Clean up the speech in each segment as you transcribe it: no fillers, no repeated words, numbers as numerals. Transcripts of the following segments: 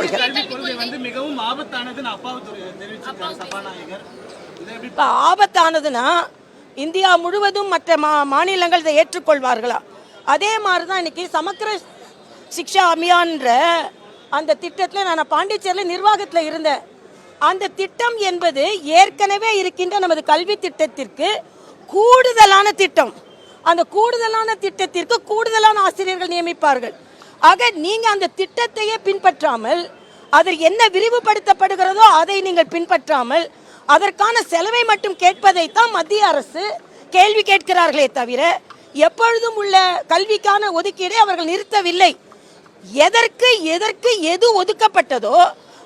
கொள்கிறேன். ஆபத்தானதுன்னா இந்தியா முழுவதும் மற்ற மாநிலங்கள் இதை ஏற்றுக்கொள்வார்களா? அதே மாதிரி தான் இன்னைக்கு சமக்கிர சிக்ஷா அபியான்ற அந்த திட்டத்தில் நான் பாண்டிச்சேரியில் நிர்வாகத்தில் இருந்தேன். அந்த திட்டம் என்பது ஏற்கனவே இருக்கின்ற நமது கல்வி திட்டத்திற்கு கூடுதலான திட்டம். அந்த கூடுதலான திட்டத்திற்கு கூடுதலான ஆசிரியர்கள் நியமிப்பார்கள். ஆக நீங்க அந்த திட்டத்தையே பின்பற்றாமல், அதில் என்ன விரிவுபடுத்தப்படுகிறதோ அதை நீங்கள் பின்பற்றாமல் அதற்கான செலவை மட்டும் கேட்பதைத்தான் மத்திய அரசு கேள்வி கேட்கிறார்களே தவிர எப்பொழுதும் உள்ள கல்விக்கான ஒதுக்கீடை அவர்கள் நிறுத்தவில்லை. எதற்கு எது ஒதுக்கப்பட்டதோ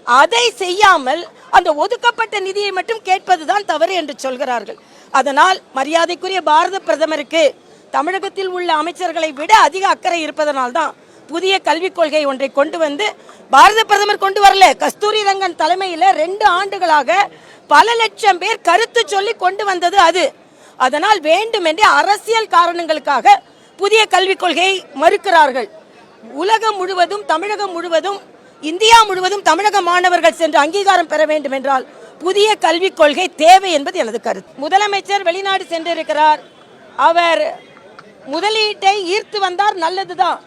அதை செய்யாமல் அந்த ஒதுக்கப்பட்ட நிதியை மட்டும் கேட்பதுதான் தவறு என்று சொல்கிறார்கள். அதனால் மரியாதைக்குரிய பாரத பிரதமருக்கு தமிழகத்தில் உள்ள அமைச்சர்களை விட அதிக அக்கறை இருப்பதனால்தான் புதிய கல்விக் கொள்கை ஒன்றை கொண்டு வந்து, பாரத பிரதமர் கொண்டு வரல, கஸ்தூரி ரங்கன் தலைமையில் 2 ஆண்டுகளாக பல லட்சம் பேர் கருத்து சொல்லி கொண்டு வந்தது அது. அதனால் வேண்டுமென்றே அரசியல் காரணங்களுக்காக புதிய கல்விக் கொள்கையை மறுக்கிறார்கள். உலகம் முழுவதும், தமிழகம் முழுவதும், இந்தியா முழுவதும் தமிழக மாணவர்கள் சென்று அங்கீகாரம் பெற வேண்டும் என்றால் புதிய கல்விக் கொள்கை தேவை என்பது எனது கருத்து. முதலமைச்சர் வெளிநாடு சென்றிருக்கிறார். அவர் முதலீட்டை ஈர்த்து வந்தார், நல்லதுதான்.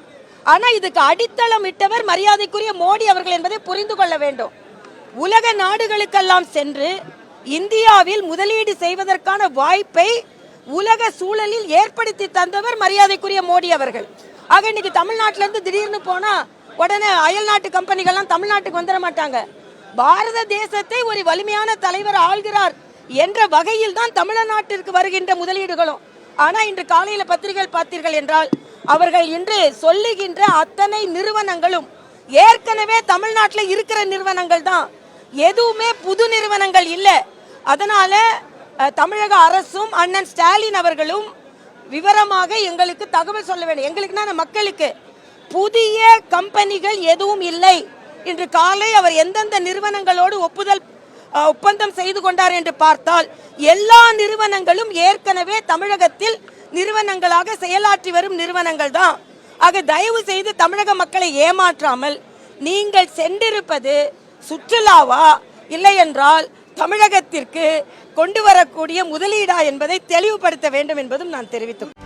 ஆனால் இதுக்கு அடித்தளம் இட்டவர் மரியாதைக்குரிய மோடி அவர்கள் என்பதை புரிந்து கொள்ள வேண்டும். உலக நாடுகளுக்கெல்லாம் சென்று இந்தியாவில் முதலீடு செய்வதற்கான வாய்ப்பை உலக சூழலில் ஏற்படுத்தி தந்தவர் மரியாதைக்குரிய மோடி அவர்கள். ஆக இன்னைக்கு தமிழ்நாட்டிலிருந்து திடீர்னு போனா உடனே அயல் நாட்டு கம்பெனிகள்லாம் தமிழ்நாட்டுக்கு வந்துட மாட்டாங்க. பாரத தேசத்தை ஒரு வலிமையான தலைவர் ஆள்கிறார் என்ற வகையில் தான் தமிழ்நாட்டிற்கு வருகின்ற முதலீடுகளும். ஆனா இன்று காலையில பத்திரிகைகள் பார்த்தீர்கள் என்றால் அவர்கள் இன்று சொல்லுகின்ற அத்தனை நிறுவனங்களும் ஏற்கனவே தமிழ்நாட்டில் இருக்கிற நிறுவனங்கள் தான், எதுவுமே புது நிறுவனங்கள் இல்லை. அதனால தமிழக அரசும் அண்ணன் ஸ்டாலின் அவர்களும் விவரமாக எங்களுக்கு தகவல் சொல்ல வேண்டும். எங்களுக்குன்னா மக்களுக்கு புதிய கம்பெனிகள் எதுவும் இல்லை. இன்று காலை அவர் எந்தெந்த நிறுவனங்களோடு ஒப்பந்தம் செய்து கொண்டார் என்று பார்த்தால் எல்லா நிறுவனங்களும் ஏற்கனவே தமிழகத்தில் நிறுவனங்களாக செயலாற்றி வரும் நிறுவனங்கள் தான். ஆக தயவு செய்து தமிழக மக்களை ஏமாற்றாமல் நீங்கள் சென்றிருப்பது சுற்றுலாவா, இல்லை என்றால் தமிழகத்திற்கு கொண்டு வரக்கூடிய முதலீடா என்பதை தெளிவுபடுத்த வேண்டும் என்பதும் நான் தெரிவித்துள்ளேன்.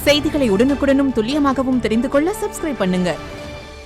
செய்திகளை உடனுக்குடனும் துல்லியமாகவும் தெரிந்து கொள்ள சப்ஸ்கிரைப் பண்ணுங்க.